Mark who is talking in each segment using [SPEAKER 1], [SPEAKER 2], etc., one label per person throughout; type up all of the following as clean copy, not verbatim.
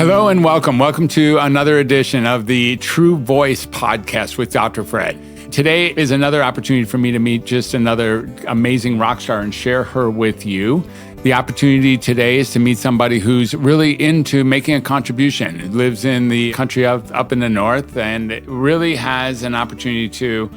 [SPEAKER 1] Hello and welcome. Welcome to another edition of the True Voice podcast with Dr. Fred. Today is another opportunity for me to meet just another amazing rock star and share her with you. The opportunity today is to meet somebody who's really into making a contribution, lives in the country up in the north, and really has an opportunity to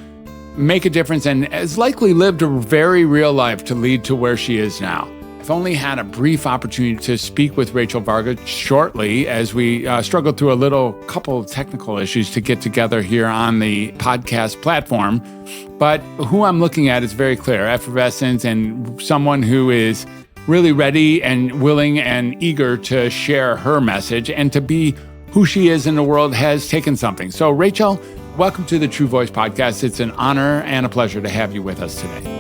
[SPEAKER 1] make a difference and has likely lived a very real life to lead to where she is now. I've only had a brief opportunity to speak with Rachel Varga shortly as we struggled through a couple of technical issues to get together here on the podcast platform. But who I'm looking at is very clear, effervescence, and someone who is really ready and willing and eager to share her message and to be who she is in the world has taken something. So Rachel, welcome to the True Voice podcast. It's an honor and a pleasure to have you with us today.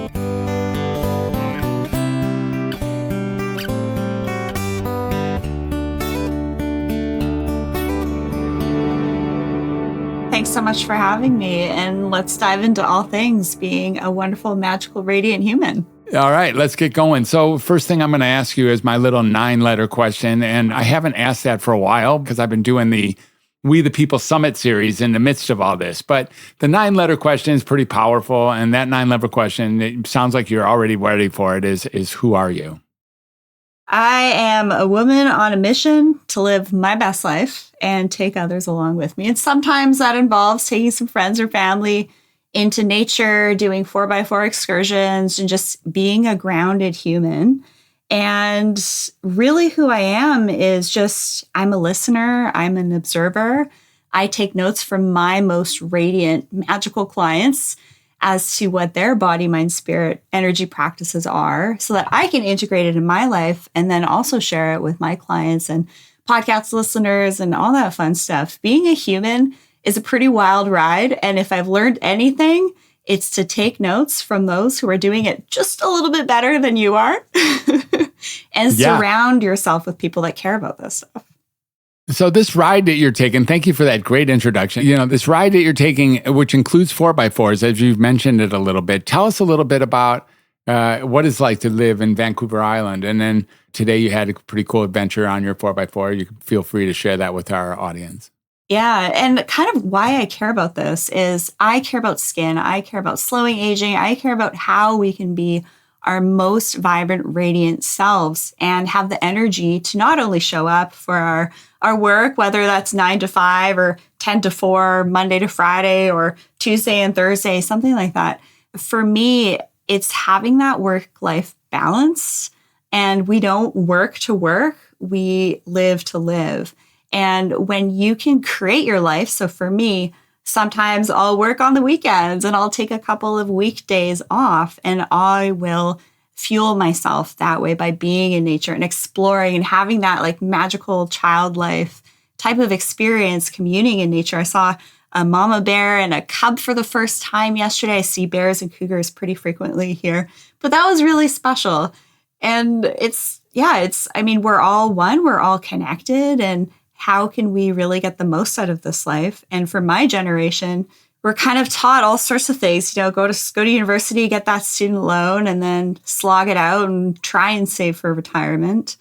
[SPEAKER 2] Thanks so much for having me, and let's dive into all things being a wonderful, magical, radiant human.
[SPEAKER 1] All right, let's get going. So first thing I'm going to ask you is my little 9-letter question, and I haven't asked that for a while because I've been doing the We the People Summit series in the midst of all this. But the 9-letter question is pretty powerful, and that 9-letter question, it sounds like you're already ready for it, is who are you?
[SPEAKER 2] I am a woman on a mission to live my best life and take others along with me. And sometimes that involves taking some friends or family into nature, doing 4x4 excursions, and just being a grounded human. And really who I am is just, I'm a listener, I'm an observer. I take notes from my most radiant, magical clients as to what their body, mind, spirit, energy practices are so that I can integrate it in my life and then also share it with my clients and podcast listeners and all that fun stuff. Being a human is a pretty wild ride. And if I've learned anything, it's to take notes from those who are doing it just a little bit better than you are and surround yourself with people that care about this stuff.
[SPEAKER 1] So this ride that you're taking, thank you for that great introduction. This ride that you're taking, which includes 4x4s, as you've mentioned it a little bit. Tell us a little bit about what it's like to live in Vancouver Island. And then today you had a pretty cool adventure on your 4x4. You can feel free to share that with our audience.
[SPEAKER 2] Yeah. And kind of why I care about this is I care about skin. I care about slowing aging. I care about how we can be our most vibrant, radiant selves and have the energy to not only show up for our work, whether that's 9 to 5 or 10 to 4, Monday to Friday, or Tuesday and Thursday, something like that. For me, it's having that work-life balance. And we don't work to work, we live to live. And when you can create your life, so for me, sometimes I'll work on the weekends and I'll take a couple of weekdays off and I will fuel myself that way by being in nature and exploring and having that like magical child life type of experience, communing in nature. I saw a mama bear and a cub for the first time yesterday. I see bears and cougars pretty frequently here, but that was really special. And we're all one, we're all connected, and how can we really get the most out of this life? And for my generation, we're kind of taught all sorts of things, go to university, get that student loan, and then slog it out and try and save for retirement.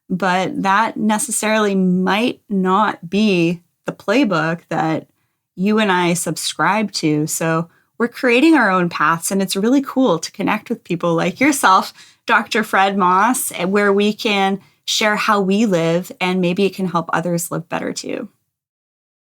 [SPEAKER 2] But that necessarily might not be the playbook that you and I subscribe to. So we're creating our own paths, and it's really cool to connect with people like yourself, Dr. Fred Moss, where we can share how we live, and maybe it can help others live better too.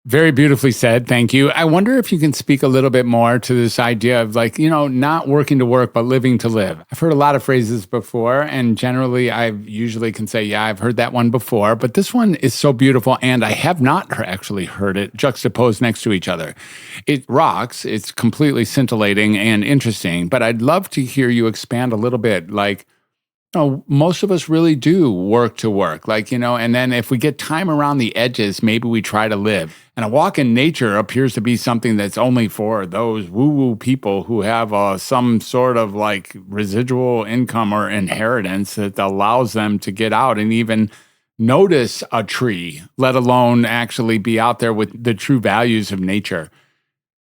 [SPEAKER 1] Very beautifully said. Thank you. I wonder if you can speak a little bit more to this idea of not working to work, but living to live. I've heard a lot of phrases before, and generally I usually can say, yeah, I've heard that one before, but this one is so beautiful, and I have not actually heard it juxtaposed next to each other. It rocks. It's completely scintillating and interesting, but I'd love to hear you expand a little bit, most of us really do work to work, and then if we get time around the edges, maybe we try to live. And a walk in nature appears to be something that's only for those woo-woo people who have some sort of residual income or inheritance that allows them to get out and even notice a tree, let alone actually be out there with the true values of nature.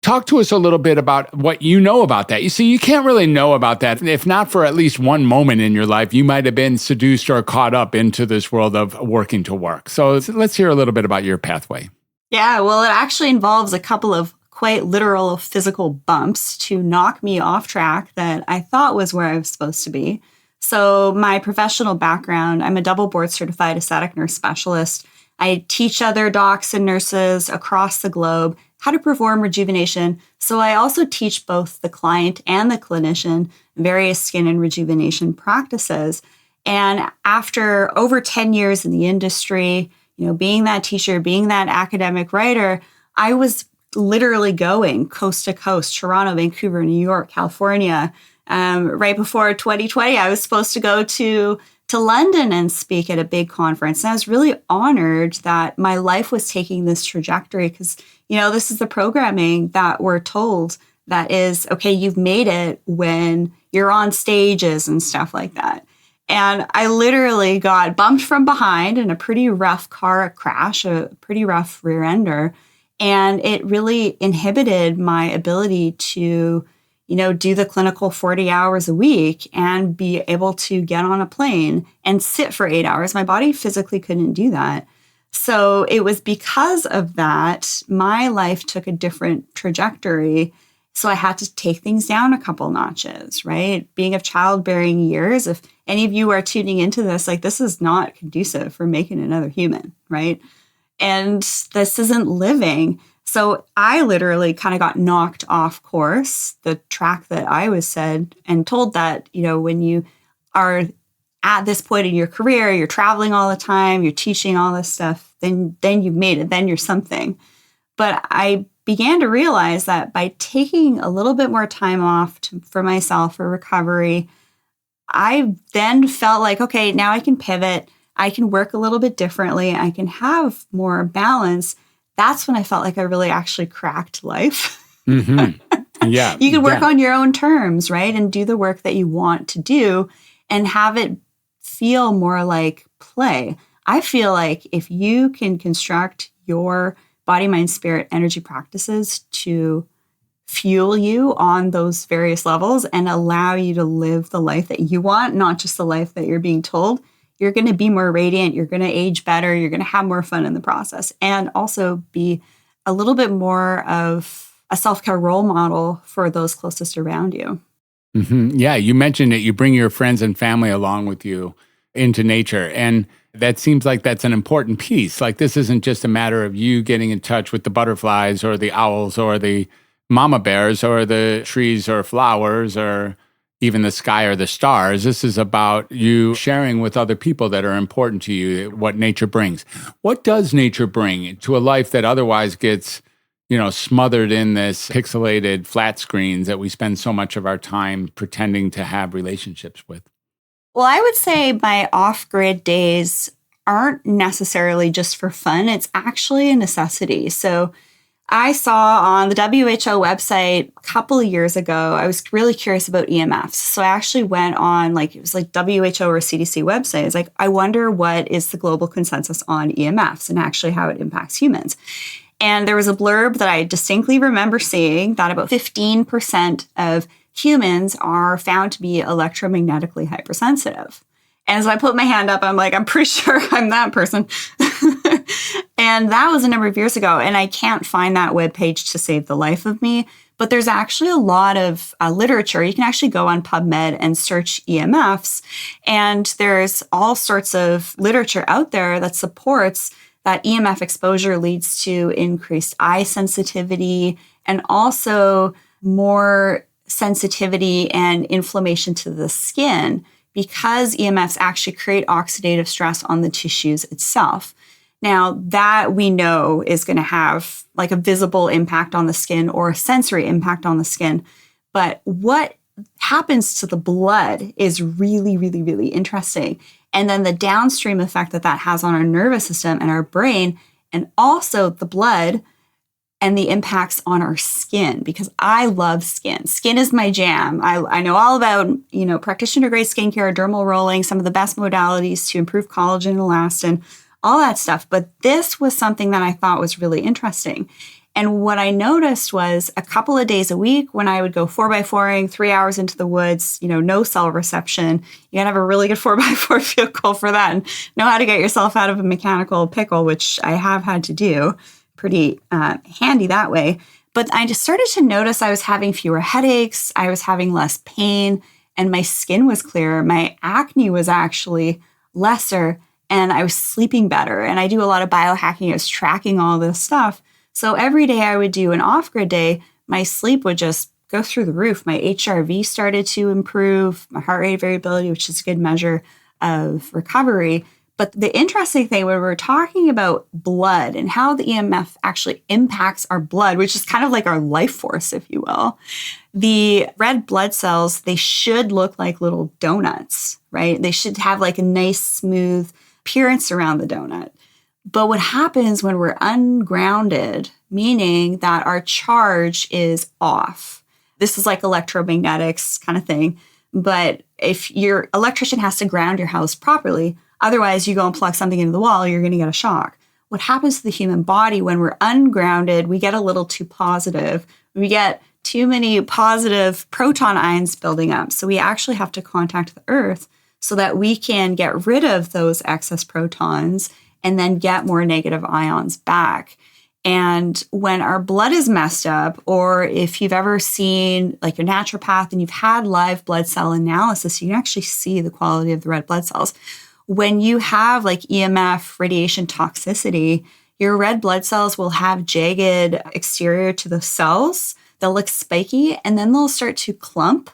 [SPEAKER 1] Talk to us a little bit about what you know about that. You see, you can't really know about that if not for at least one moment in your life, you might have been seduced or caught up into this world of working to work. So let's hear a little bit about your pathway.
[SPEAKER 2] Yeah, well, it actually involves a couple of quite literal physical bumps to knock me off track that I thought was where I was supposed to be. So my professional background, I'm a double board certified aesthetic nurse specialist. I teach other docs and nurses across the globe how to perform rejuvenation. So I also teach both the client and the clinician various skin and rejuvenation practices. And after over 10 years in the industry, being that teacher, being that academic writer, I was literally going coast to coast, Toronto, Vancouver, New York, California. Right before 2020, I was supposed to go to London and speak at a big conference. And I was really honored that my life was taking this trajectory because, this is the programming that we're told that is, okay, you've made it when you're on stages and stuff like that. And I literally got bumped from behind in a pretty rough car crash, a pretty rough rear ender. And it really inhibited my ability to, do the clinical 40 hours a week and be able to get on a plane and sit for 8 hours. My body physically couldn't do that. So it was because of that, my life took a different trajectory. So I had to take things down a couple notches, right? Being of childbearing years, if any of you are tuning into this, this is not conducive for making another human, right? And this isn't living. So I literally kind of got knocked off course, the track that I was said and told that, when you are at this point in your career, you're traveling all the time, you're teaching all this stuff, then you've made it, then you're something. But I began to realize that by taking a little bit more time off for myself for recovery, I then felt like, okay, now I can pivot. I can work a little bit differently. I can have more balance. That's when I felt like I really actually cracked life.
[SPEAKER 1] Mm-hmm. Yeah.
[SPEAKER 2] You can work on your own terms, right? And do the work that you want to do and have it feel more like play. I feel like if you can construct your body, mind, spirit, energy practices to fuel you on those various levels and allow you to live the life that you want, not just the life that you're being told, you're going to be more radiant, you're going to age better, you're going to have more fun in the process, and also be a little bit more of a self-care role model for those closest around you.
[SPEAKER 1] Mm-hmm. Yeah, you mentioned it. You bring your friends and family along with you into nature. And that seems like that's an important piece. This isn't just a matter of you getting in touch with the butterflies or the owls or the mama bears or the trees or flowers or even the sky or the stars. This is about you sharing with other people that are important to you what nature brings. What does nature bring to a life that otherwise gets, smothered in this pixelated flat screens that we spend so much of our time pretending to have relationships with?
[SPEAKER 2] Well, I would say my off-grid days aren't necessarily just for fun. It's actually a necessity. So I saw on the WHO website a couple of years ago, I was really curious about EMFs. So I actually went on it was like WHO or CDC website. It's like, I wonder what is the global consensus on EMFs and actually how it impacts humans. And there was a blurb that I distinctly remember seeing that about 15% of humans are found to be electromagnetically hypersensitive. And so I put my hand up, I'm like, I'm pretty sure I'm that person. And that was a number of years ago. And I can't find that webpage to save the life of me. But there's actually a lot of literature. You can actually go on PubMed and search EMFs. And there's all sorts of literature out there that supports that EMF exposure leads to increased eye sensitivity and also more sensitivity and inflammation to the skin because EMFs actually create oxidative stress on the tissues itself. Now, that we know is going to have a visible impact on the skin or a sensory impact on the skin. But what happens to the blood is really, really, really interesting. And then the downstream effect that has on our nervous system and our brain, and also the blood and the impacts on our skin, because I love skin. Skin is my jam. I know all about, practitioner-grade skincare, dermal rolling, some of the best modalities to improve collagen and elastin, all that stuff. But this was something that I thought was really interesting. And what I noticed was a couple of days a week when I would go 4x4ing 3 hours into the woods, no cell reception. You gotta have a really good 4x4 vehicle for that and know how to get yourself out of a mechanical pickle, which I have had to do. Pretty handy that way. But I just started to notice I was having fewer headaches. I was having less pain and my skin was clearer. My acne was actually lesser and I was sleeping better. And I do a lot of biohacking. I was tracking all this stuff. So every day I would do an off-grid day, my sleep would just go through the roof. My HRV started to improve, my heart rate variability, which is a good measure of recovery. But the interesting thing when we're talking about blood and how the EMF actually impacts our blood, which is kind of like our life force, if you will, the red blood cells, they should look like little donuts, right? They should have like a nice, smooth appearance around the donut. But what happens when we're ungrounded, meaning that our charge is off? This is like electromagnetics kind of thing. But if your electrician has to ground your house properly, otherwise you go and plug something into the wall, you're going to get a shock. What happens to the human body when we're ungrounded, we get a little too positive. We get too many positive proton ions building up. So we actually have to contact the earth so that we can get rid of those excess protons and then get more negative ions back. And when our blood is messed up, or if you've ever seen like your naturopath and you've had live blood cell analysis, you can actually see the quality of the red blood cells. When you have like EMF radiation toxicity, your red blood cells will have jagged exterior to the cells. They'll look spiky and then they'll start to clump.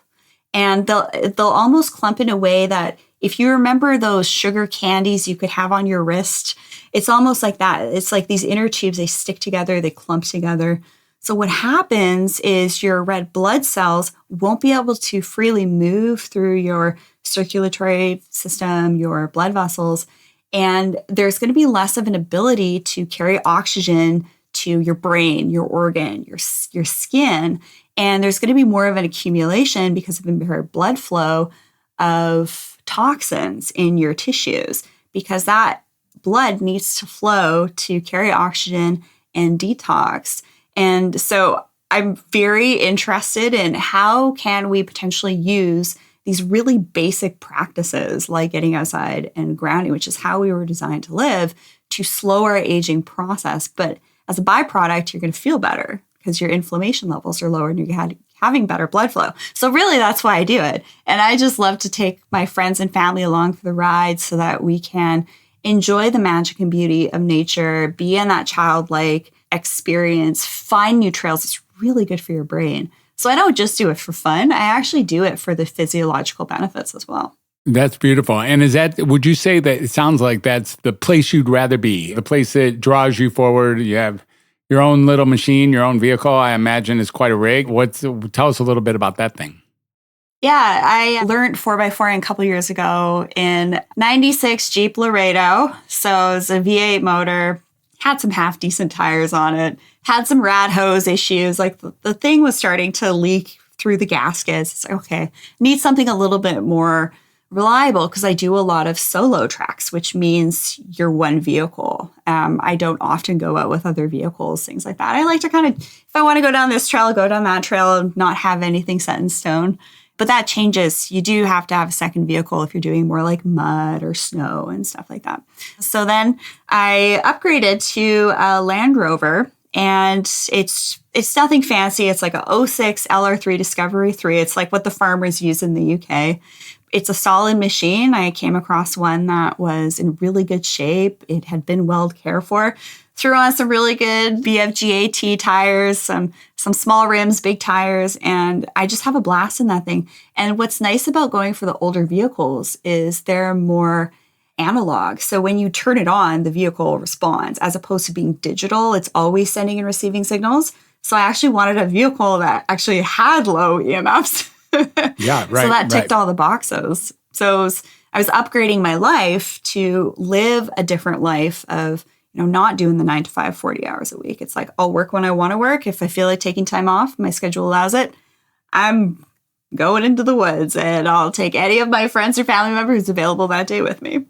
[SPEAKER 2] And they'll almost clump in a way that if you remember those sugar candies you could have on your wrist, it's almost like that. It's like these inner tubes, they stick together, they clump together. So what happens is your red blood cells won't be able to freely move through your circulatory system, your blood vessels, and there's going to be less of an ability to carry oxygen to your brain, your organ, your skin, and there's going to be more of an accumulation because of impaired blood flow of toxins in your tissues because that blood needs to flow to carry oxygen and detox. And so I'm very interested in how can we potentially use these really basic practices like getting outside and grounding, which is how we were designed to live, to slow our aging process. But as a byproduct, you're going to feel better because your inflammation levels are lower and you're having better blood flow. So really, that's why I do it. And I just love to take my friends and family along for the ride so that we can enjoy the magic and beauty of nature, be in that childlike experience, find new trails. It's really good for your brain. So I don't just do it for fun. I actually do it for the physiological benefits as well.
[SPEAKER 1] That's beautiful. And would you say that it sounds like that's the place you'd rather be, the place that draws you forward? You have your own little machine, your own vehicle, I imagine is quite a rig. Tell us a little bit about that thing.
[SPEAKER 2] Yeah, I learned 4x4 a couple years ago in 96 Jeep Laredo. So it was a V8 motor, had some half decent tires on it, had some rad hose issues. Like the thing was starting to leak through the gaskets. It's like, okay, need something a little bit more reliable because I do a lot of solo tracks, which means you're one vehicle. I don't often go out with other vehicles, things like that. I like to kind of, if I want to go down this trail, go down that trail and not have anything set in stone. But that changes. You do have to have a second vehicle if you're doing more like mud or snow and stuff like that. So then I upgraded to a Land Rover, and it's nothing fancy. It's like a 06 LR3 Discovery 3. It's like what the farmers use in the UK. It's a solid machine. I came across one that was in really good shape. It had been well cared for. Threw on some really good BFGAT tires, some small rims, big tires, and I just have a blast in that thing. And what's nice about going for the older vehicles is they're more analog. So when you turn it on, the vehicle responds, as opposed to being digital. It's always sending and receiving signals. So I actually wanted a vehicle that actually had low EMFs.
[SPEAKER 1] Yeah, right.
[SPEAKER 2] So that ticked all the boxes. So I was upgrading my life to live a different life of, not doing the 9 to 5, 40 hours a week. It's like, I'll work when I want to work. If I feel like taking time off, my schedule allows it, I'm going into the woods and I'll take any of my friends or family members who's available that day with me.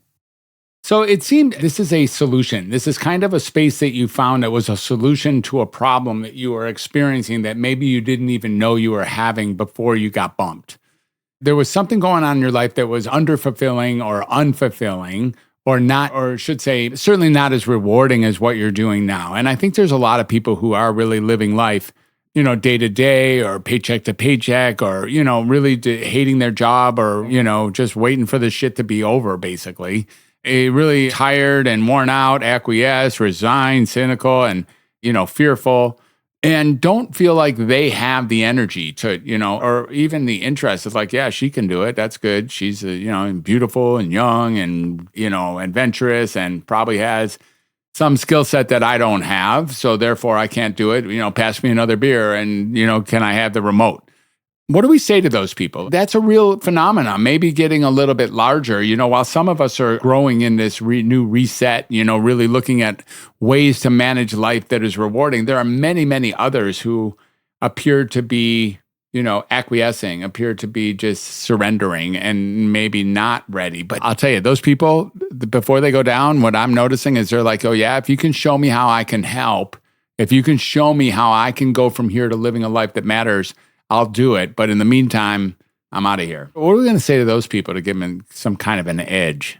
[SPEAKER 1] So it seemed this is a solution. This is kind of a space that you found that was a solution to a problem that you were experiencing that maybe you didn't even know you were having before you got bumped. There was something going on in your life that was underfulfilling or unfulfilling or not, or should say, certainly not as rewarding as what you're doing now. And I think there's a lot of people who are really living life, day to day or paycheck to paycheck or, really hating their job or, just waiting for the shit to be over, basically. Really tired and worn out, acquiesce, resigned, cynical, and, fearful. And don't feel like they have the energy to, or even the interest. It's like, yeah, she can do it. That's good. She's, beautiful and young and, adventurous and probably has some skill set that I don't have. So therefore I can't do it. Pass me another beer and, can I have the remote? What do we say to those people? That's a real phenomenon, maybe getting a little bit larger. While some of us are growing in this new reset, really looking at ways to manage life that is rewarding, there are many, many others who appear to be, acquiescing, appear to be just surrendering and maybe not ready. But I'll tell you, those people, before they go down, what I'm noticing is they're like, oh yeah, if you can show me how I can help, if you can show me how I can go from here to living a life that matters, I'll do it. But in the meantime, I'm out of here. What are we going to say to those people to give them some kind of an edge?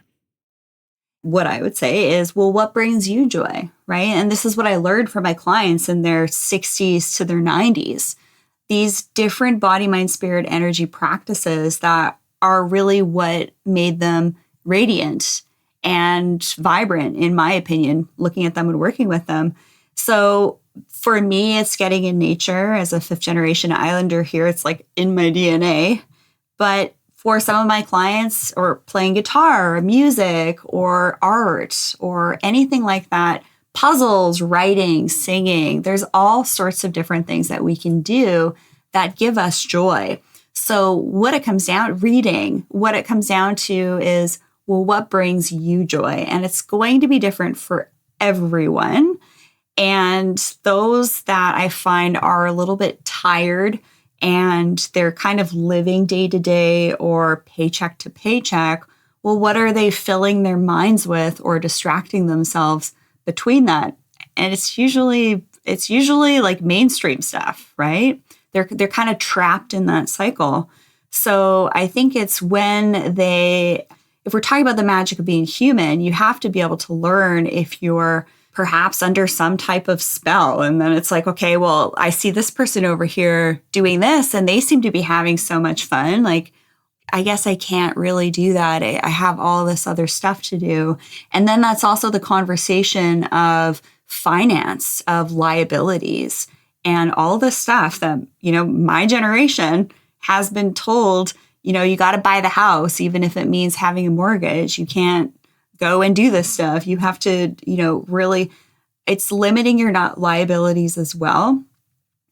[SPEAKER 2] What I would say is, well, what brings you joy, right? And this is what I learned from my clients in their 60s to their 90s. These different body, mind, spirit, energy practices that are really what made them radiant and vibrant, in my opinion, looking at them and working with them. So for me, it's getting in nature. As a fifth generation Islander here, it's like in my DNA. But for some of my clients, or playing guitar or music or art or anything like that, puzzles, writing, singing, there's all sorts of different things that we can do that give us joy. So what it comes down, reading, what it comes down to is, well, what brings you joy? And it's going to be different for everyone. And those that I find are a little bit tired and they're kind of living day to day or paycheck to paycheck, well, what are they filling their minds with or distracting themselves between that? And it's usually like mainstream stuff, right? They're kind of trapped in that cycle. So I think it's when if we're talking about the magic of being human, you have to be able to learn if you're perhaps under some type of spell. And then it's like, okay, well, I see this person over here doing this and they seem to be having so much fun. Like, I guess I can't really do that. I have all this other stuff to do. And then that's also the conversation of finance, of liabilities, and all the stuff that, my generation has been told, you got to buy the house, even if it means having a mortgage. You can't go and do this stuff. You have to, really, it's limiting your liabilities as well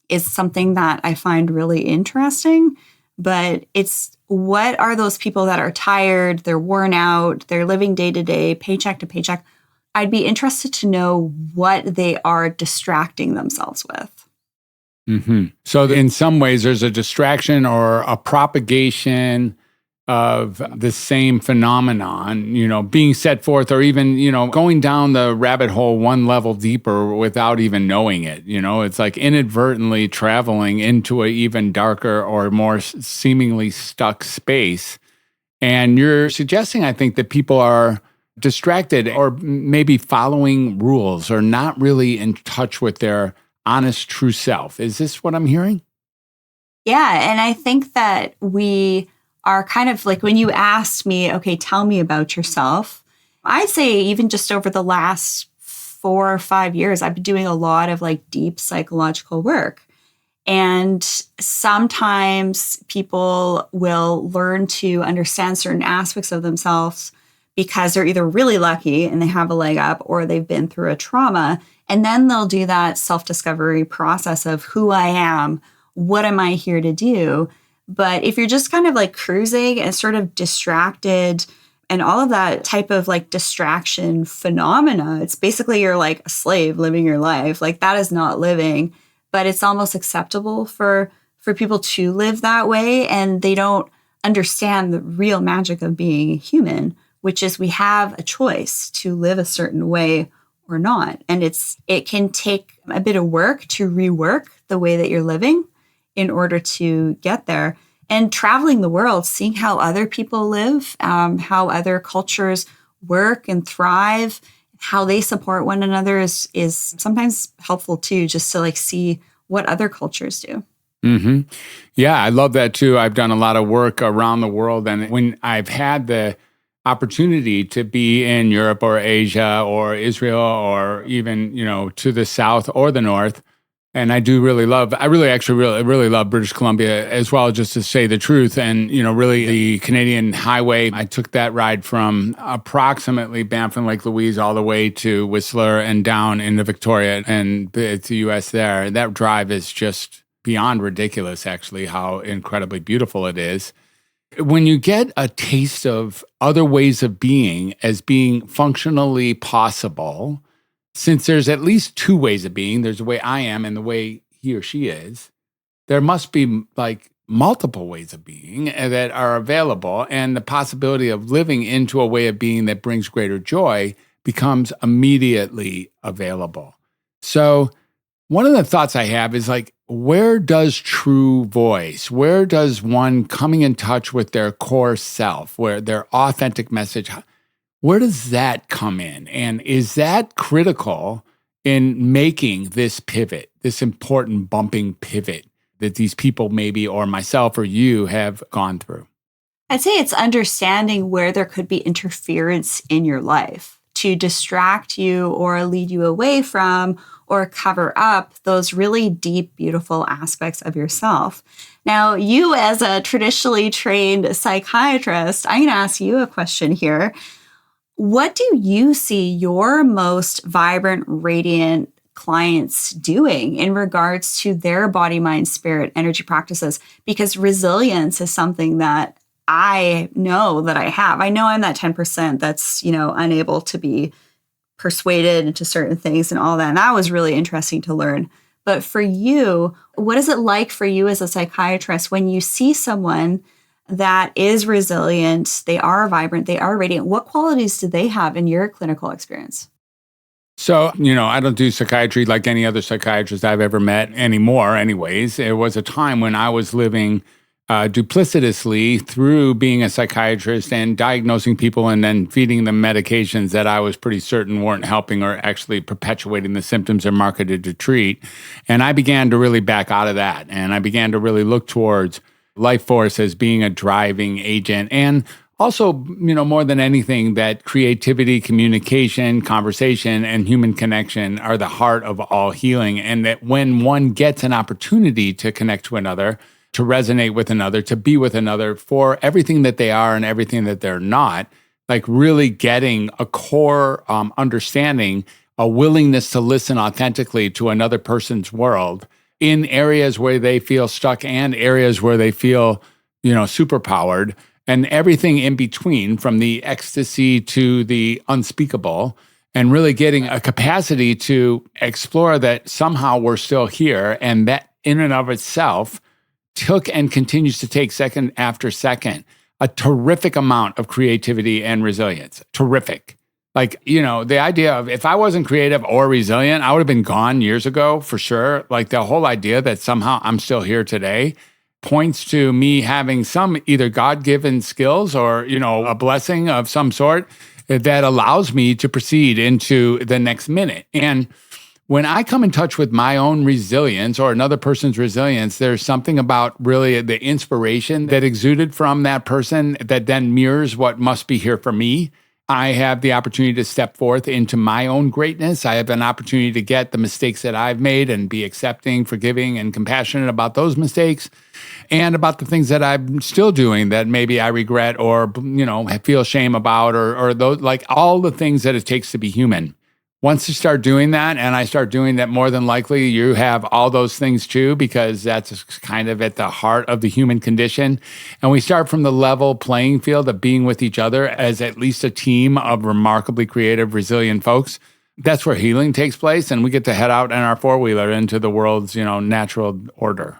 [SPEAKER 2] is something that I find really interesting. But it's, what are those people that are tired, they're worn out, they're living day to day, paycheck to paycheck? I'd be interested to know what they are distracting themselves with.
[SPEAKER 1] Mm-hmm. So in some ways, there's a distraction or a propagation of the same phenomenon, being set forth, or even, going down the rabbit hole one level deeper without even knowing it. It's like inadvertently traveling into an even darker or more seemingly stuck space. And you're suggesting, I think, that people are distracted or maybe following rules or not really in touch with their honest, true self. Is this what I'm hearing?
[SPEAKER 2] Yeah. And I think that we are kind of like, when you asked me, okay, tell me about yourself, I'd say even just over the last 4 or 5 years, I've been doing a lot of like deep psychological work. And sometimes people will learn to understand certain aspects of themselves because they're either really lucky and they have a leg up, or they've been through a trauma. And then they'll do that self-discovery process of who I am, what am I here to do? But if you're just kind of like cruising and sort of distracted and all of that type of like distraction phenomena, it's basically you're like a slave living your life. Like, that is not living, but it's almost acceptable for people to live that way. And they don't understand the real magic of being human, which is we have a choice to live a certain way or not. And it can take a bit of work to rework the way that you're living in order to get there. And traveling the world, seeing how other people live, how other cultures work and thrive, how they support one another is sometimes helpful too, just to like see what other cultures do.
[SPEAKER 1] Mm-hmm. Yeah, I love that too. I've done a lot of work around the world. And when I've had the opportunity to be in Europe or Asia or Israel or even, to the south or the north, and I really love British Columbia as well, just to say the truth. And, really the Canadian highway, I took that ride from approximately Banff and Lake Louise all the way to Whistler and down into Victoria and to the U.S. there. That drive is just beyond ridiculous, actually, how incredibly beautiful it is. When you get a taste of other ways of being as being functionally possible, since there's at least two ways of being, there's the way I am and the way he or she is, there must be like multiple ways of being that are available. And the possibility of living into a way of being that brings greater joy becomes immediately available. So one of the thoughts I have is like, where does true voice, where does one coming in touch with their core self, where their authentic message, where does that come in? And is that critical in making this pivot, this important bumping pivot that these people maybe, or myself or you have gone through?
[SPEAKER 2] I'd say it's understanding where there could be interference in your life to distract you or lead you away from or cover up those really deep, beautiful aspects of yourself. Now, you as a traditionally trained psychiatrist, I'm going to ask you a question here. What do you see your most vibrant, radiant clients doing in regards to their body, mind, spirit, energy practices? Because resilience is something that I know that I have. I know I'm that 10% that's, unable to be persuaded into certain things and all that. And that was really interesting to learn. But for you, what is it like for you as a psychiatrist when you see someone that is resilient, they are vibrant, they are radiant? What qualities do they have in your clinical experience?
[SPEAKER 1] So, I don't do psychiatry like any other psychiatrist I've ever met anymore, anyways. It was a time when I was living duplicitously through being a psychiatrist and diagnosing people and then feeding them medications that I was pretty certain weren't helping or actually perpetuating the symptoms they're marketed to treat. And I began to really back out of that. And I began to really look towards lifeforce as being a driving agent. And also, more than anything, that creativity, communication, conversation, and human connection are the heart of all healing. And that when one gets an opportunity to connect to another, to resonate with another, to be with another for everything that they are and everything that they're not, like really getting a core understanding, a willingness to listen authentically to another person's world in areas where they feel stuck and areas where they feel, superpowered, and everything in between, from the ecstasy to the unspeakable, and really getting a capacity to explore that somehow we're still here, and that in and of itself took and continues to take second after second a terrific amount of creativity and resilience. Terrific. Like, the idea of if I wasn't creative or resilient, I would have been gone years ago for sure. Like the whole idea that somehow I'm still here today points to me having some either God-given skills or, a blessing of some sort that allows me to proceed into the next minute. And when I come in touch with my own resilience or another person's resilience, there's something about really the inspiration that exuded from that person that then mirrors what must be here for me. I have the opportunity to step forth into my own greatness. I have an opportunity to get the mistakes that I've made and be accepting, forgiving, and compassionate about those mistakes and about the things that I'm still doing that maybe I regret or, feel shame about or those, like all the things that it takes to be human. Once you start doing that, and I start doing that, more than likely you have all those things too, because that's kind of at the heart of the human condition. And we start from the level playing field of being with each other as at least a team of remarkably creative, resilient folks. That's where healing takes place, and we get to head out in our four-wheeler into the world's, natural order.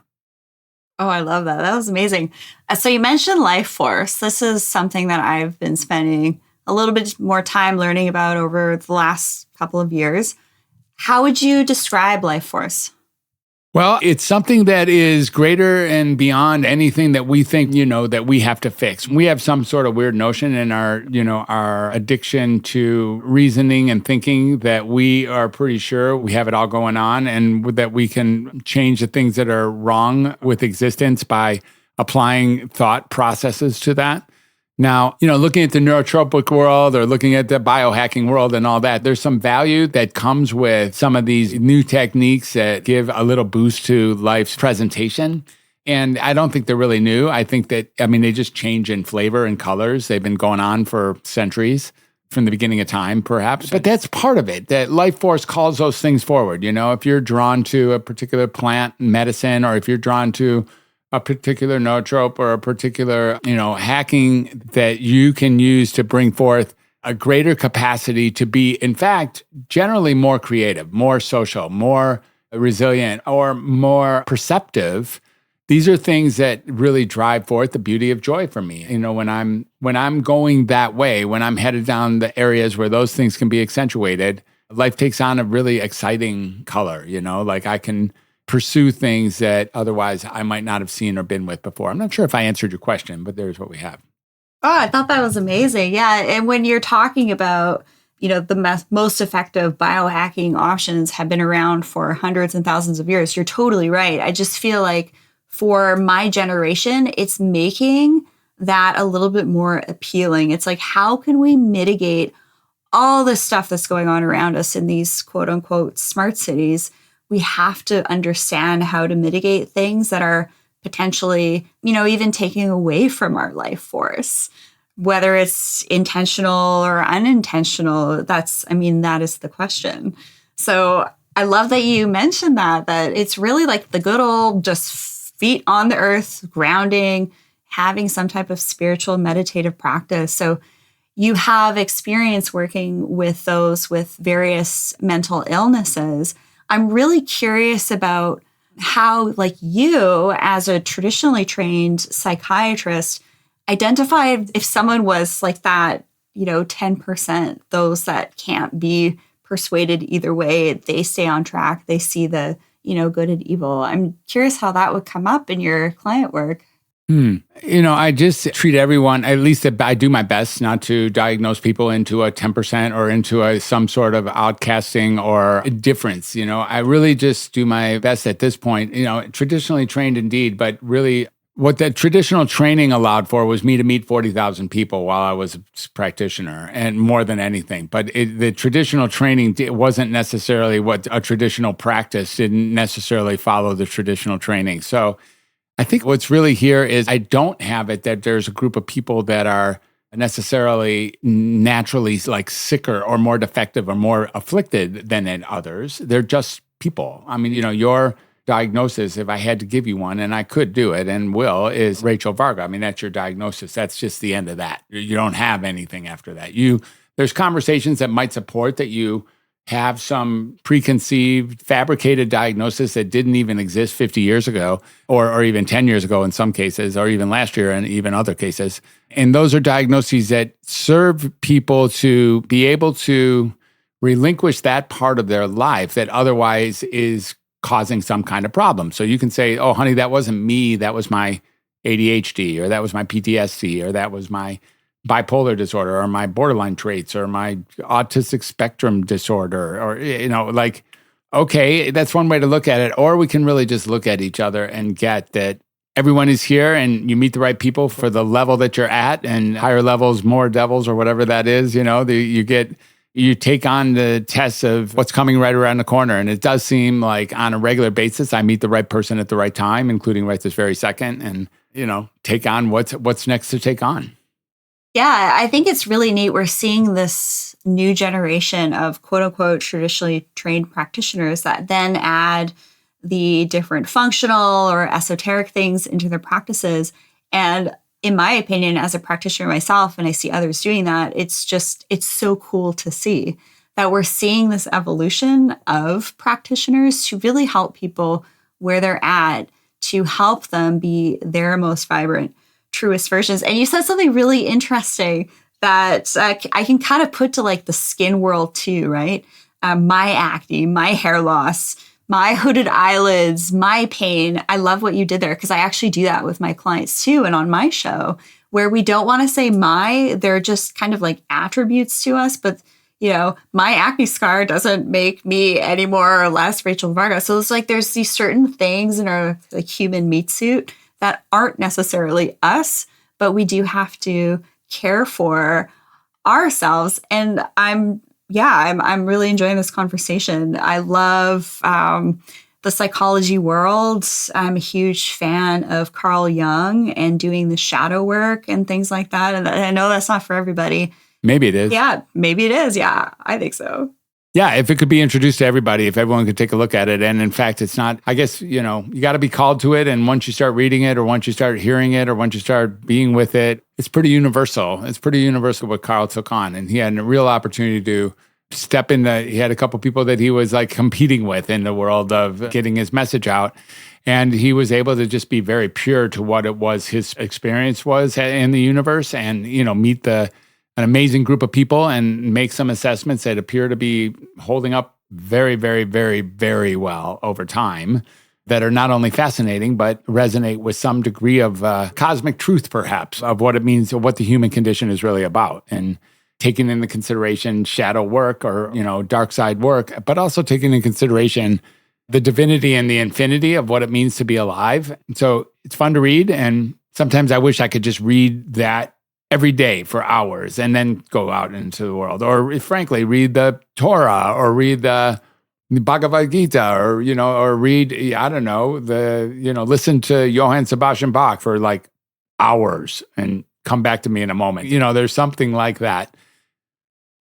[SPEAKER 2] Oh, I love that. That was amazing. So you mentioned life force. This is something that I've been spending a little bit more time learning about over the last couple of years. How would you describe life force?
[SPEAKER 1] Well, it's something that is greater and beyond anything that we think, that we have to fix. We have some sort of weird notion in our addiction to reasoning and thinking that we are pretty sure we have it all going on and that we can change the things that are wrong with existence by applying thought processes to that. Now, looking at the neurotropic world or looking at the biohacking world and all that, there's some value that comes with some of these new techniques that give a little boost to life's presentation. And I don't think they're really new. I think that, they just change in flavor and colors. They've been going on for centuries, from the beginning of time, perhaps. But that's part of it, that life force calls those things forward. If you're drawn to a particular plant medicine, or if you're drawn to a particular nootrope or a particular, hacking that you can use to bring forth a greater capacity to be, in fact, generally more creative, more social, more resilient, or more perceptive. These are things that really drive forth the beauty of joy for me. When I'm going that way, when I'm headed down the areas where those things can be accentuated, life takes on a really exciting color, like I can pursue things that otherwise I might not have seen or been with before. I'm not sure if I answered your question, but there's what we have.
[SPEAKER 2] Oh, I thought that was amazing. Yeah. And when you're talking about, the most effective biohacking options have been around for hundreds and thousands of years, you're totally right. I just feel like for my generation, it's making that a little bit more appealing. It's like, how can we mitigate all the stuff that's going on around us in these quote unquote smart cities? We have to understand how to mitigate things that are potentially, even taking away from our life force, whether it's intentional or unintentional. That is the question. So I love that you mentioned that it's really like the good old just feet on the earth, grounding, having some type of spiritual meditative practice. So you have experience working with those with various mental illnesses. I'm really curious about how, you, as a traditionally trained psychiatrist, identified if someone was like that, 10%, those that can't be persuaded either way, they stay on track, they see the, good and evil. I'm curious how that would come up in your client work.
[SPEAKER 1] I just treat everyone, at least I do my best not to diagnose people into a 10% or into some sort of outcasting or difference. I really just do my best at this point, traditionally trained indeed, but really what the traditional training allowed for was me to meet 40,000 people while I was a practitioner, and more than anything. But the traditional training wasn't necessarily what a traditional practice didn't necessarily follow the traditional training. So I think what's really here is I don't have it that there's a group of people that are necessarily naturally sicker or more defective or more afflicted than in others. They're just people. Your diagnosis, if I had to give you one, and I could do it and will, is Rachel Varga. That's your diagnosis. That's just the end of that. You don't have anything after that. There's conversations that might support that you have some preconceived, fabricated diagnosis that didn't even exist 50 years ago, or even 10 years ago in some cases, or even last year in even other cases. And those are diagnoses that serve people to be able to relinquish that part of their life that otherwise is causing some kind of problem. So you can say, oh, honey, that wasn't me. That was my ADHD, or that was my PTSD, or that was my bipolar disorder, or my borderline traits, or my autistic spectrum disorder, or, okay, that's one way to look at it. Or we can really just look at each other and get that everyone is here and you meet the right people for the level that you're at, and higher levels, more devils, or whatever that is, you take on the test of what's coming right around the corner. And it does seem like on a regular basis, I meet the right person at the right time, including right this very second, and, take on what's next to take on.
[SPEAKER 2] Yeah, I think it's really neat. We're seeing this new generation of quote unquote traditionally trained practitioners that then add the different functional or esoteric things into their practices. And in my opinion, as a practitioner myself, and I see others doing that, it's so cool to see that we're seeing this evolution of practitioners to really help people where they're at, to help them be their most vibrant, truest versions. And you said something really interesting that I can kind of put to like the skin world too, right? My acne, my hair loss, my hooded eyelids, my pain. I love what you did there because I actually do that with my clients too. And on my show, where we don't want to say they're just kind of like attributes to us. But, my acne scar doesn't make me any more or less Rachel Varga. So it's like there's these certain things in our like human meat suit that aren't necessarily us, but we do have to care for ourselves. And I'm really enjoying this conversation. I love the psychology world. I'm a huge fan of Carl Jung and doing the shadow work and things like that. And I know that's not for everybody.
[SPEAKER 1] Maybe it is.
[SPEAKER 2] Yeah, maybe it is. Yeah, I think so.
[SPEAKER 1] Yeah, if it could be introduced to everybody, if everyone could take a look at it. And in fact, it's not, I guess, you got to be called to it. And once you start reading it or once you start hearing it or once you start being with it, it's pretty universal. It's pretty universal what Carl took on. And he had a real opportunity to step into, he had a couple people that he was like competing with in the world of getting his message out. And he was able to just be very pure to what it was his experience was in the universe and, meet an amazing group of people and make some assessments that appear to be holding up very, very, very, very well over time that are not only fascinating, but resonate with some degree of cosmic truth, perhaps, of what it means, what the human condition is really about. And taking into consideration shadow work or, dark side work, but also taking into consideration the divinity and the infinity of what it means to be alive. So it's fun to read. And sometimes I wish I could just read that every day for hours and then go out into the world. Or frankly, read the Torah or read the Bhagavad Gita or read, listen to Johann Sebastian Bach for like hours and come back to me in a moment. There's something like that.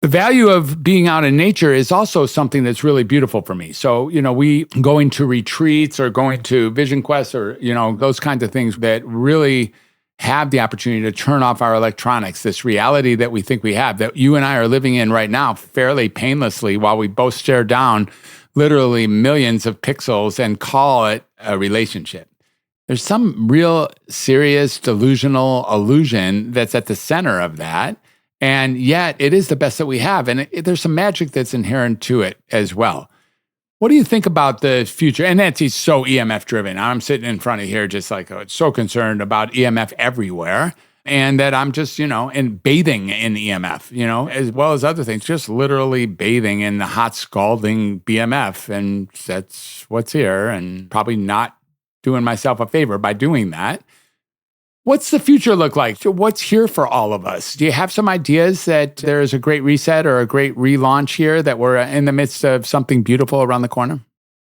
[SPEAKER 1] The value of being out in nature is also something that's really beautiful for me. So, we going to retreats or going to vision quests or, those kinds of things that really have the opportunity to turn off our electronics, this reality that we think we have, that you and I are living in right now fairly painlessly while we both stare down literally millions of pixels and call it a relationship. There's some real serious delusional illusion that's at the center of that. And yet it is the best that we have. And there's some magic that's inherent to it as well. What do you think about the future? And that's so EMF driven. I'm sitting in front of here just like so concerned about EMF everywhere. And that I'm just, and bathing in EMF, as well as other things, just literally bathing in the hot, scalding BMF. And that's what's here and probably not doing myself a favor by doing that. What's the future look like? So what's here for all of us? Do you have some ideas that there is a great reset or a great relaunch here, that we're in the midst of something beautiful around the corner?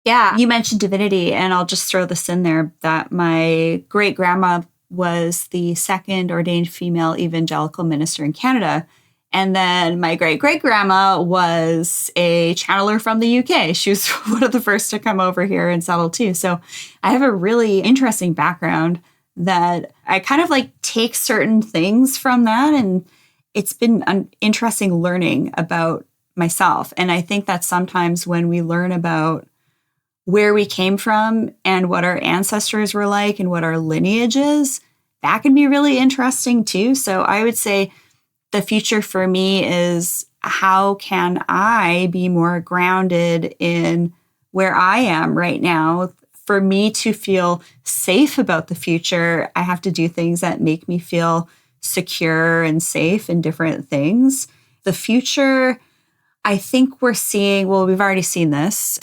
[SPEAKER 2] Yeah, you mentioned divinity, and I'll just throw this in there that my great-grandma was the second ordained female evangelical minister in Canada. And then my great-great-grandma was a channeler from the UK. She was one of the first to come over here and settle too. So I have a really interesting background that I kind of like take certain things from that. And it's been interesting learning about myself. And I think that sometimes when we learn about where we came from and what our ancestors were like and what our lineage is, that can be really interesting too. So I would say the future for me is, how can I be more grounded in where I am right now? For me to feel safe about the future, I have to do things that make me feel secure and safe in different things. The future, I think we're seeing, well, we've already seen this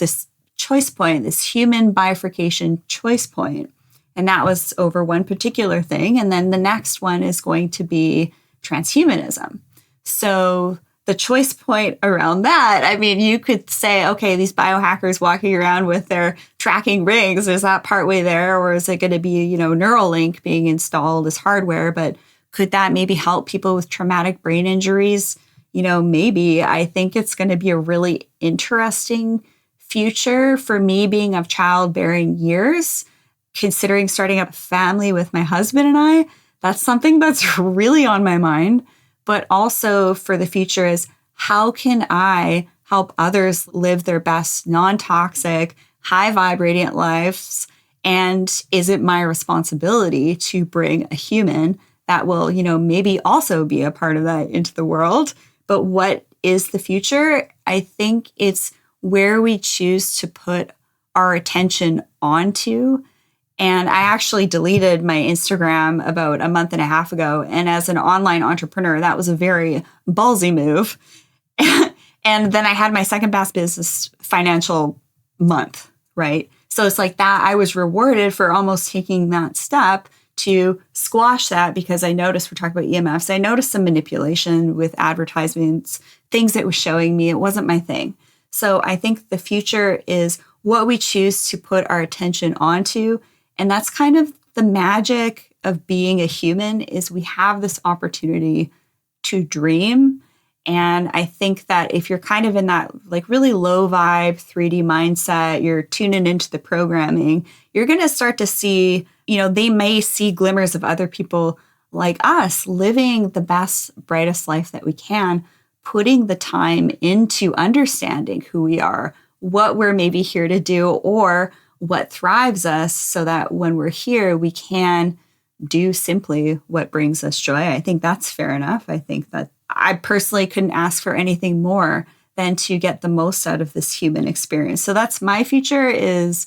[SPEAKER 2] choice point, this human bifurcation choice point. And that was over one particular thing. And then the next one is going to be transhumanism. So the choice point around that, I mean, you could say, okay, these biohackers walking around with their tracking rings, is that partway there? Or is it going to be, Neuralink being installed as hardware? But could that maybe help people with traumatic brain injuries? Maybe. I think it's going to be a really interesting future for me, being of childbearing years, considering starting up a family with my husband and I. That's something that's really on my mind. But also for the future is, how can I help others live their best, non-toxic, high vibrant lives? And is it my responsibility to bring a human that will, maybe also be a part of that into the world. But what is the future? I think it's where we choose to put our attention onto. And I actually deleted my Instagram about a month and a half ago. And as an online entrepreneur, that was a very ballsy move. And then I had my second best business financial month, right? So it's like that. I was rewarded for almost taking that step to squash that because I noticed, we're talking about EMFs, I noticed some manipulation with advertisements, things that was showing me it wasn't my thing. So I think the future is what we choose to put our attention onto. And that's kind of the magic of being a human, is we have this opportunity to dream. And I think that if you're kind of in that like really low vibe 3D mindset, you're tuning into the programming, you're going to start to see, they may see glimmers of other people like us living the best, brightest life that we can, putting the time into understanding who we are, what we're maybe here to do, or what thrives us, so that when we're here, we can do simply what brings us joy. I think that's fair enough. I think that I personally couldn't ask for anything more than to get the most out of this human experience. So that's my future, is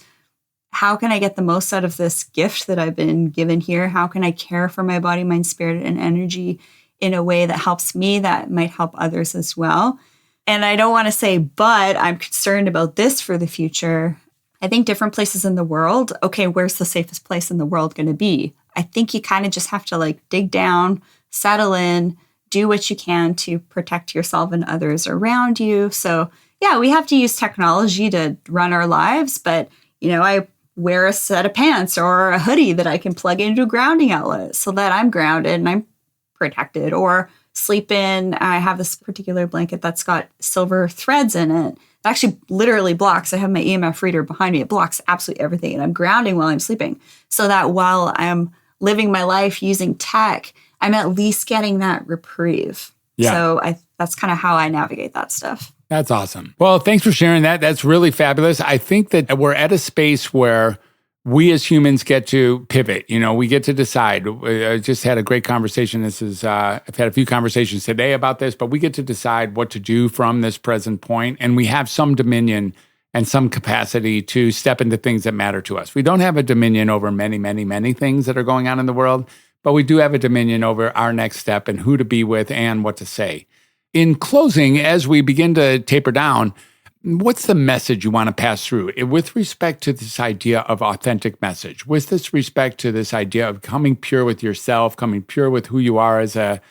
[SPEAKER 2] how can I get the most out of this gift that I've been given here? How can I care for my body, mind, spirit, and energy in a way that helps me, that might help others as well? And I don't want to say, but I'm concerned about this for the future. I think different places in the world, okay, where's the safest place in the world going to be? I think you kind of just have to like dig down, settle in, do what you can to protect yourself and others around you. So yeah, we have to use technology to run our lives, but I wear a set of pants or a hoodie that I can plug into a grounding outlet so that I'm grounded and I'm protected, or sleep in. I have this particular blanket that's got silver threads in it. It actually literally blocks. I have my EMF reader behind me. It blocks absolutely everything. And I'm grounding while I'm sleeping, so that while I'm living my life using tech, I'm at least getting that reprieve. Yeah. So that's kind of how I navigate that stuff.
[SPEAKER 1] That's awesome. Well, thanks for sharing that. That's really fabulous. I think that we're at a space where we as humans get to pivot. We get to decide. I just had a great conversation. I've had a few conversations today about this, but we get to decide what to do from this present point. And we have some dominion and some capacity to step into things that matter to us. We don't have a dominion over many, many, many things that are going on in the world, but we do have a dominion over our next step and who to be with and what to say. In closing, as we begin to taper down, what's the message you want to pass through with respect to this idea of authentic message, with this respect to this idea of coming pure with yourself, coming pure with who you are as a,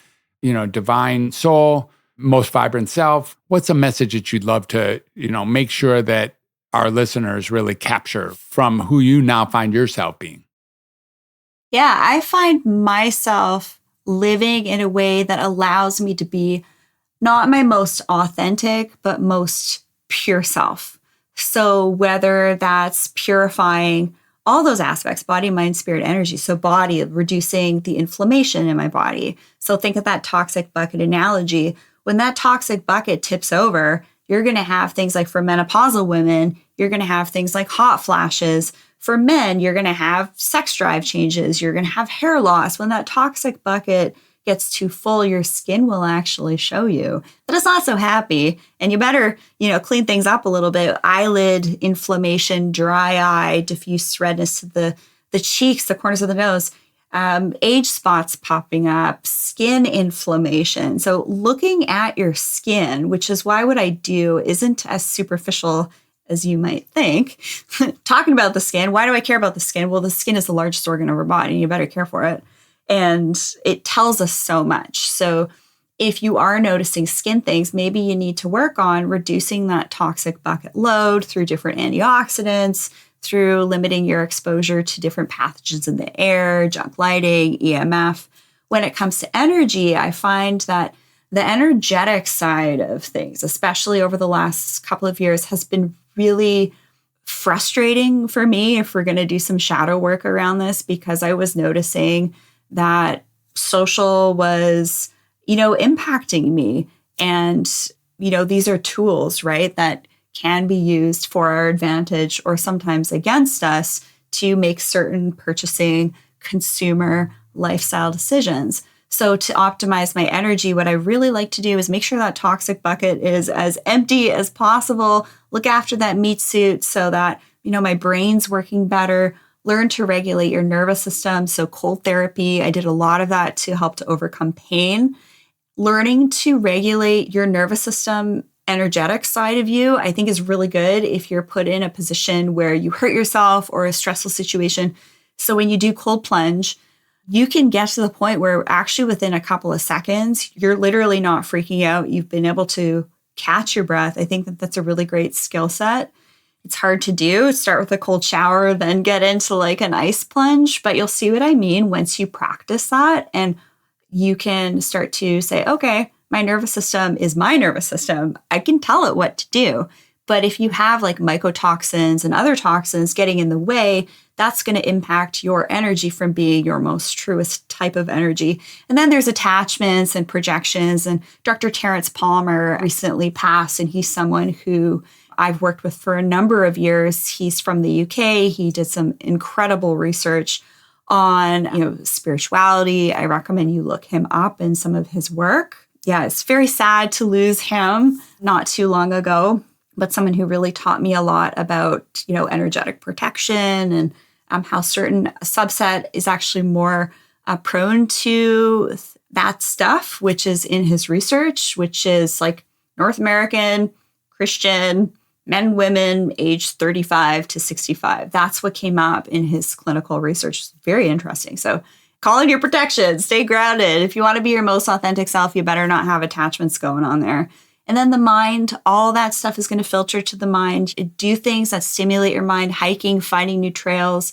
[SPEAKER 1] divine soul, most vibrant self? What's a message that you'd love to, make sure that our listeners really capture from who you now find yourself being?
[SPEAKER 2] Yeah, I find myself living in a way that allows me to be not my most authentic, but most pure self. So whether that's purifying all those aspects, body, mind, spirit, energy. So body, reducing the inflammation in my body. So think of that toxic bucket analogy. When that toxic bucket tips over, you're going to have things like, for menopausal women, you're going to have things like hot flashes. For men, you're going to have sex drive changes. You're going to have hair loss. When that toxic bucket gets too full, your skin will actually show you that it's not so happy. And you better, clean things up a little bit. Eyelid inflammation, dry eye, diffuse redness to the cheeks, the corners of the nose, age spots popping up, skin inflammation. So looking at your skin, which is why what I do isn't as superficial as you might think. Talking about the skin, why do I care about the skin? Well, the skin is the largest organ of our body, and you better care for it. And it tells us so much. So if you are noticing skin things, maybe you need to work on reducing that toxic bucket load through different antioxidants, through limiting your exposure to different pathogens in the air, junk lighting, EMF. When it comes to energy, I find that the energetic side of things, especially over the last couple of years, has been really frustrating for me if we're going to do some shadow work around this, because I was noticing that social was, impacting me. And, these are tools, right, that can be used for our advantage or sometimes against us to make certain purchasing consumer lifestyle decisions. So to optimize my energy, what I really like to do is make sure that toxic bucket is as empty as possible, look after that meat suit so that, my brain's working better, learn to regulate your nervous system. So cold therapy, I did a lot of that to help to overcome pain. Learning to regulate your nervous system energetic side of you, I think is really good if you're put in a position where you hurt yourself or a stressful situation. So when you do cold plunge, you can get to the point where actually within a couple of seconds, you're literally not freaking out. You've been able to catch your breath. I think that that's a really great skill set. It's hard to do. Start with a cold shower, then get into like an ice plunge, but you'll see what I mean once you practice that. And you can start to say, okay, my nervous system is my nervous system. I can tell it what to do. But if you have like mycotoxins and other toxins getting in the way, that's going to impact your energy from being your most truest type of energy. And then there's attachments and projections. And Dr. Terrence Palmer recently passed, and he's someone who I've worked with for a number of years. He's from the UK. He did some incredible research on, spirituality. I recommend you look him up in some of his work. Yeah, it's very sad to lose him not too long ago, but someone who really taught me a lot about, energetic protection and how certain subset is actually more prone to that stuff, which is in his research, which is like North American, Christian, men, women, age 35 to 65. That's what came up in his clinical research. It's very interesting. So call in your protection, stay grounded. If you want to be your most authentic self, you better not have attachments going on there. And then the mind, all that stuff is going to filter to the mind. Do things that stimulate your mind, hiking, finding new trails,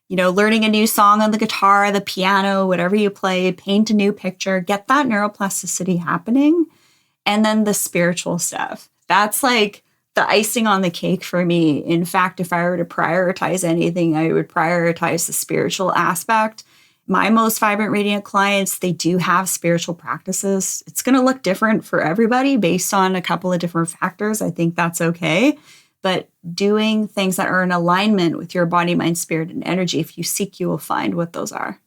[SPEAKER 2] learning a new song on the guitar, the piano, whatever you play, paint a new picture, get that neuroplasticity happening. And then the spiritual stuff. That's like the icing on the cake for me. In fact, if I were to prioritize anything, I would prioritize the spiritual aspect. My most vibrant, radiant clients, they do have spiritual practices. It's going to look different for everybody based on a couple of different factors. I think that's okay. But doing things that are in alignment with your body, mind, spirit, and energy, if you seek, you will find what those are.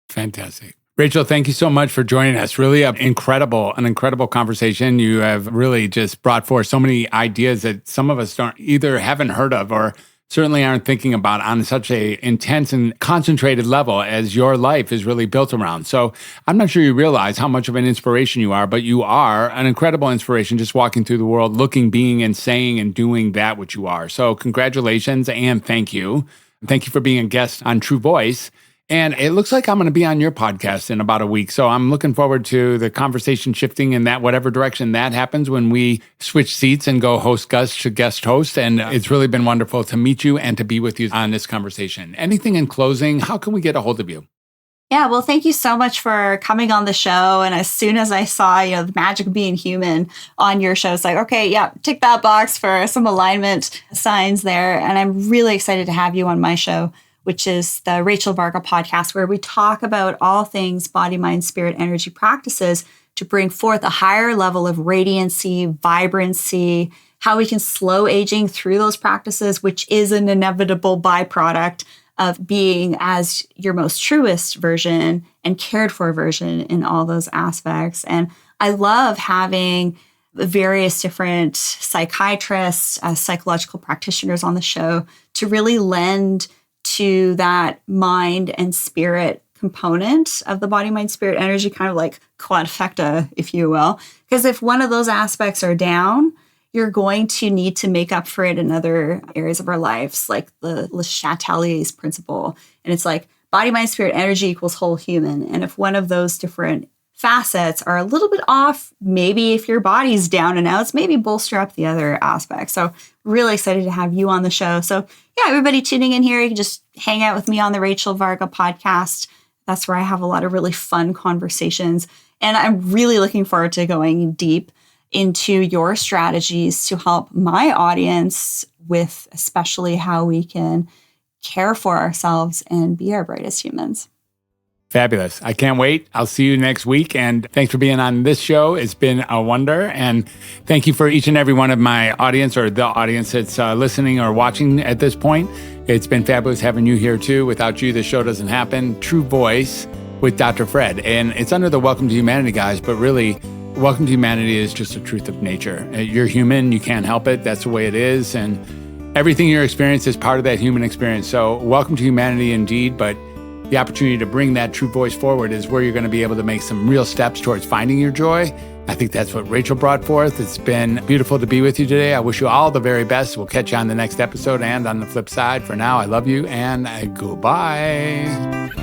[SPEAKER 1] Fantastic. Rachel, thank you so much for joining us. Really an incredible conversation. You have really just brought forth so many ideas that some of us haven't heard of or certainly aren't thinking about on such a intense and concentrated level as your life is really built around. So I'm not sure you realize how much of an inspiration you are, but you are an incredible inspiration just walking through the world, looking, being, and saying and doing that which you are. So congratulations and thank you. Thank you for being a guest on True Voice. And it looks like I'm going to be on your podcast in about a week. So I'm looking forward to the conversation shifting in that whatever direction that happens when we switch seats and go host guest to guest host. And it's really been wonderful to meet you and to be with you on this conversation. Anything in closing, how can we get a hold of you?
[SPEAKER 2] Yeah, well, thank you so much for coming on the show. And as soon as I saw, the magic of being human on your show, it's like, okay, yeah, tick that box for some alignment signs there. And I'm really excited to have you on my show, which is the Rachel Varga podcast, where we talk about all things body, mind, spirit, energy practices to bring forth a higher level of radiancy, vibrancy, how we can slow aging through those practices, which is an inevitable byproduct of being as your most truest version and cared for version in all those aspects. And I love having various different psychiatrists, psychological practitioners on the show to really lend to that mind and spirit component of the body, mind, spirit, energy, kind of like quadfecta, if you will. Because if one of those aspects are down, you're going to need to make up for it in other areas of our lives, like the Le Chatelier's principle. And it's like body, mind, spirit, energy equals whole human. And if one of those different facets are a little bit off, maybe if your body's down and out, maybe bolster up the other aspects. So really excited to have you on the show. So yeah, everybody tuning in here, you can just hang out with me on the Rachel Varga podcast. That's where I have a lot of really fun conversations. And I'm really looking forward to going deep into your strategies to help my audience with especially how we can care for ourselves and be our brightest humans.
[SPEAKER 1] Fabulous. I can't wait. I'll see you next week. And thanks for being on this show. It's been a wonder. And thank you for each and every one of my audience or the audience that's listening or watching at this point. It's been fabulous having you here too. Without you, the show doesn't happen. True Voice with Dr. Fred. And it's under the Welcome to Humanity, guys, but really, Welcome to Humanity is just a truth of nature. You're human. You can't help it. That's the way it is. And everything you experience is part of that human experience. So welcome to humanity indeed, but the opportunity to bring that true voice forward is where you're going to be able to make some real steps towards finding your joy. I think that's what Rachel brought forth. It's been beautiful to be with you today. I wish you all the very best. We'll catch you on the next episode. And on the flip side, for now, I love you and goodbye.